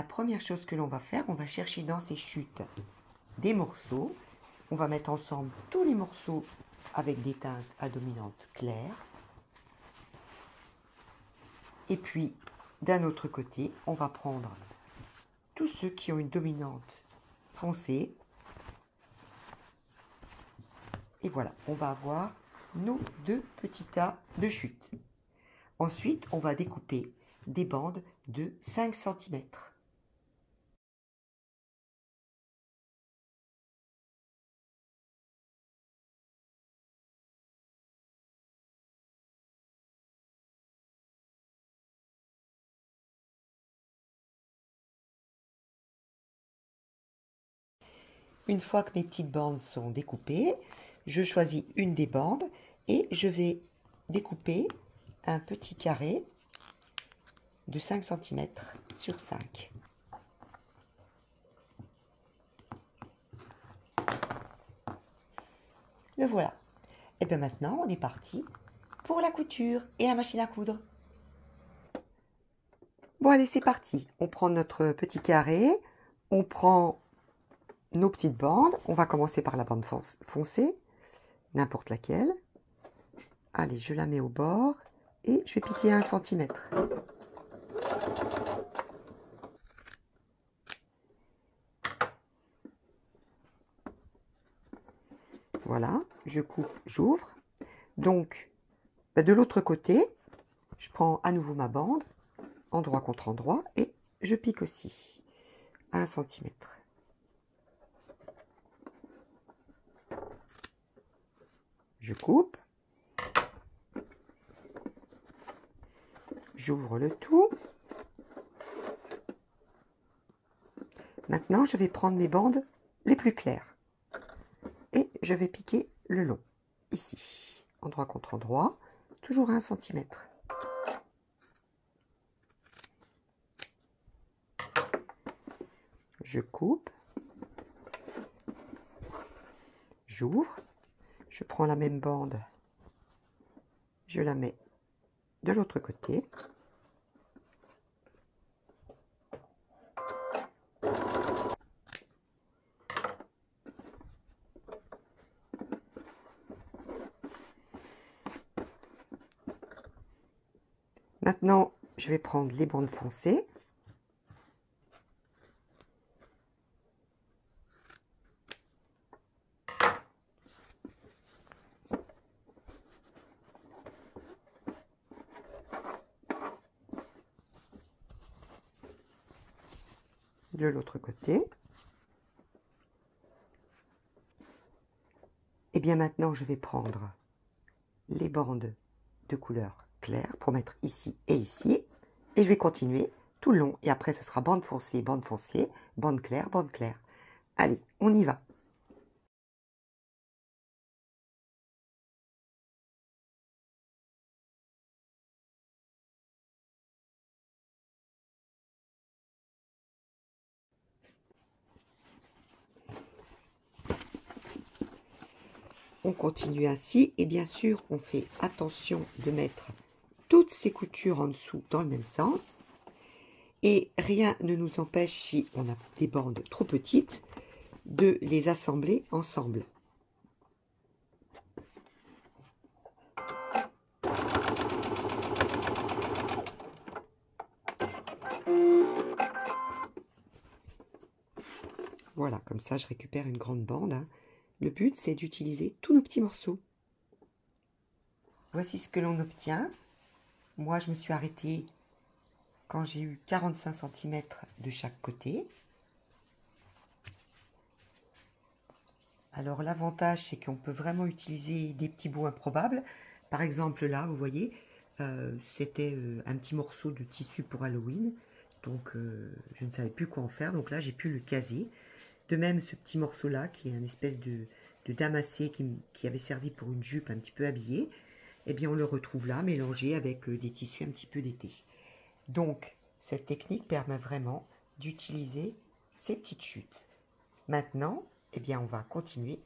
la première chose que l'on va faire, on va chercher dans ces chutes des morceaux. On va mettre ensemble tous les morceaux avec des teintes à dominante claire. Et puis, d'un autre côté, on va prendre tous ceux qui ont une dominante foncée. Et voilà, on va avoir nos deux petits tas de chutes. Ensuite, on va découper des bandes de 5 cm. Une fois que mes petites bandes sont découpées, je choisis une des bandes et je vais découper un petit carré de 5 cm sur 5. Le voilà. Et bien maintenant, on est parti pour la couture et la machine à coudre. Bon allez, c'est parti. On prend notre petit carré, on prend nos petites bandes. On va commencer par la bande foncée, n'importe laquelle. Allez, je la mets au bord et je vais piquer 1 cm. Voilà, je coupe, j'ouvre. Donc, de l'autre côté, je prends à nouveau ma bande, endroit contre endroit, et je pique aussi 1 cm. Je coupe. J'ouvre le tout. Maintenant, je vais prendre mes bandes les plus claires. Et je vais piquer le long, ici, endroit contre endroit, toujours 1 cm. Je coupe. J'ouvre. Je prends la même bande. Je la mets de l'autre côté. Maintenant, je vais prendre les bandes foncées. De l'autre côté. Et bien maintenant, je vais prendre les bandes de couleur claire pour mettre ici et ici. Et je vais continuer tout le long. Et après, ce sera bande foncée, bande foncée, bande claire, bande claire. Allez, on y va. On continue ainsi et bien sûr, on fait attention de mettre toutes ces coutures en dessous dans le même sens. Et rien ne nous empêche, si on a des bandes trop petites, de les assembler ensemble. Voilà, comme ça je récupère une grande bande. Hein. Le but, c'est d'utiliser tous nos petits morceaux. Voici ce que l'on obtient. Moi, je me suis arrêtée quand j'ai eu 45 cm de chaque côté. Alors, l'avantage, c'est qu'on peut vraiment utiliser des petits bouts improbables. Par exemple, là, vous voyez, c'était un petit morceau de tissu pour Halloween. Donc, je ne savais plus quoi en faire. Donc là, j'ai pu le caser. De même, ce petit morceau-là, qui est une espèce de damassé qui avait servi pour une jupe un petit peu habillée, eh bien, on le retrouve là, mélangé avec des tissus un petit peu d'été. Donc, cette technique permet vraiment d'utiliser ces petites chutes. Maintenant, eh bien, on va continuer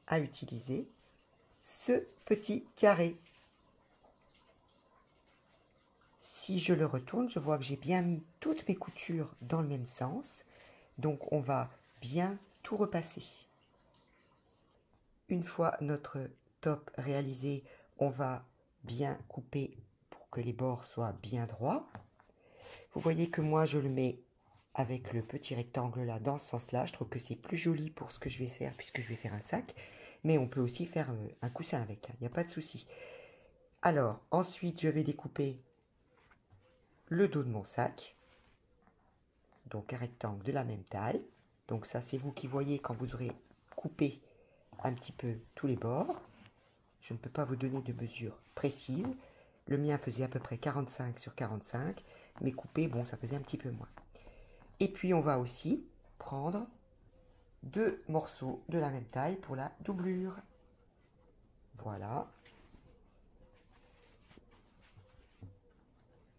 à utiliser ce petit carré. si je le retourne, je vois que j'ai bien mis toutes mes coutures dans le même sens. Donc on va bien tout repasser. Une fois notre top réalisé, on va bien couper pour que les bords soient bien droits. Vous voyez que moi je le mets avec le petit rectangle là dans ce sens-là. Je trouve que c'est plus joli pour ce que je vais faire puisque je vais faire un sac. Mais on peut aussi faire un coussin avec, il n'y a pas de souci. Alors ensuite je vais découper le dos de mon sac. Donc un rectangle de la même taille. Donc ça c'est vous qui voyez quand vous aurez coupé un petit peu tous les bords. Je ne peux pas vous donner de mesure précise. Le mien faisait à peu près 45 sur 45, mais coupé, bon, ça faisait un petit peu moins. Et puis on va aussi prendre 2 morceaux de la même taille pour la doublure. Voilà.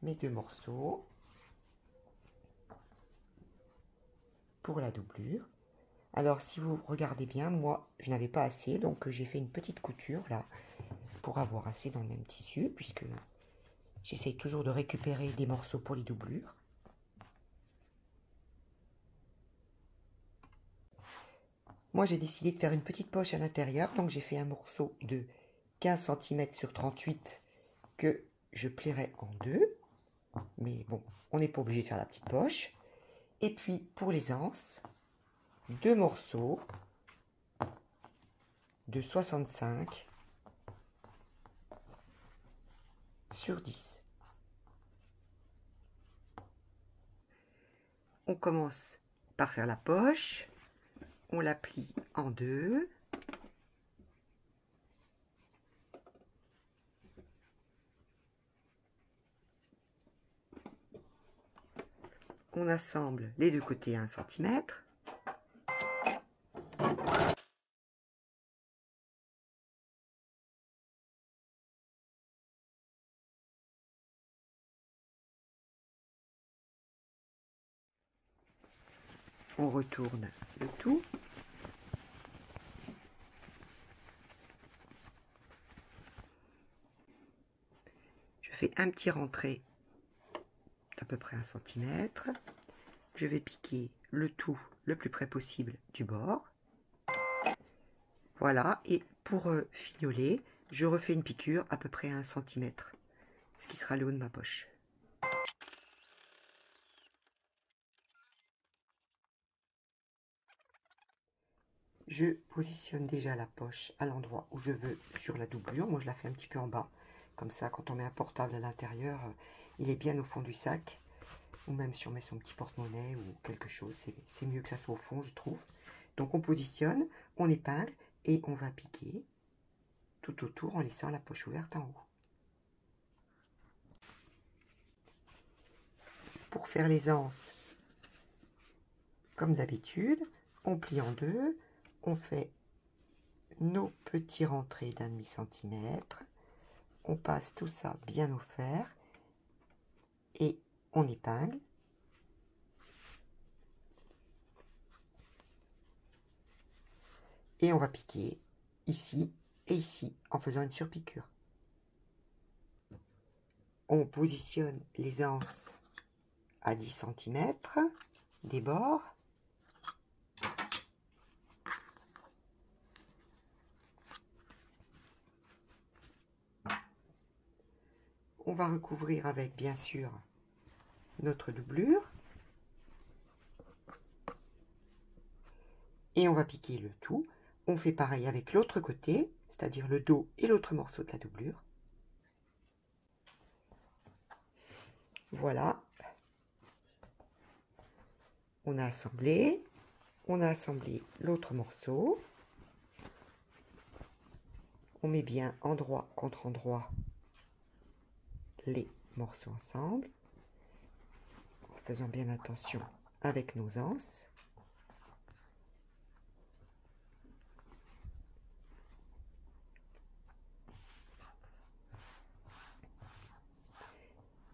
Mes 2 morceaux pour la doublure. Alors si vous regardez bien, moi je n'avais pas assez, donc j'ai fait une petite couture là pour avoir assez dans le même tissu, puisque j'essaye toujours de récupérer des morceaux pour les doublures. Moi j'ai décidé de faire une petite poche à l'intérieur, donc j'ai fait un morceau de 15 cm sur 38 que je plierai en deux. Mais bon, on n'est pas obligé de faire la petite poche. Et puis pour les anses, 2 morceaux de 65 sur 10. On commence par faire la poche, on la plie en deux. On assemble les deux côtés à 1 cm. On retourne le tout. Je fais un petit rentré d'à peu près 1 cm. Je vais piquer le tout le plus près possible du bord. Voilà, et pour fignoler, je refais une piqûre à peu près à 1 cm, ce qui sera le haut de ma poche. Je positionne déjà la poche à l'endroit où je veux sur la doublure. Moi, je la fais un petit peu en bas. Comme ça, quand on met un portable à l'intérieur, il est bien au fond du sac. Ou même si on met son petit porte-monnaie ou quelque chose, c'est mieux que ça soit au fond, je trouve. Donc, on positionne, on épingle et on va piquer tout autour en laissant la poche ouverte en haut. Pour faire les anses, comme d'habitude, on plie en deux. On fait nos petits rentrés d'1,5 cm. On passe tout ça bien au fer et on épingle. Et on va piquer ici et ici en faisant une surpiqûre. On positionne les anses à 10 cm des bords. On va recouvrir avec, bien sûr, notre doublure. Et on va piquer le tout. On fait pareil avec l'autre côté, c'est-à-dire le dos et l'autre morceau de la doublure. Voilà. On a assemblé l'autre morceau. On met bien endroit contre endroit les morceaux ensemble, en faisant bien attention avec nos anses.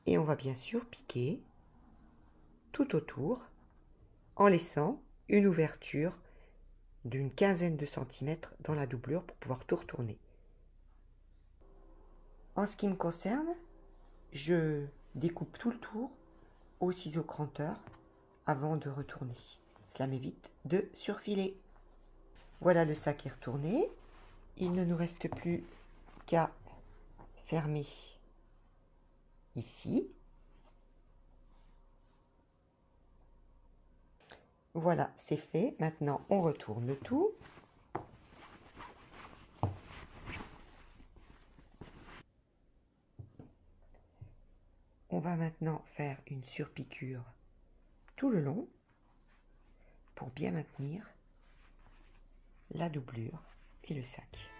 Et on va bien sûr piquer tout autour en laissant une ouverture d'une quinzaine de centimètres dans la doublure pour pouvoir tout retourner. En ce qui me concerne, je découpe tout le tour au ciseau cranteur avant de retourner. Cela m'évite de surfiler. Voilà, le sac est retourné. Il ne nous reste plus qu'à fermer ici. Voilà, c'est fait. Maintenant, on retourne le tout. On va maintenant faire une surpiqûre tout le long pour bien maintenir la doublure et le sac.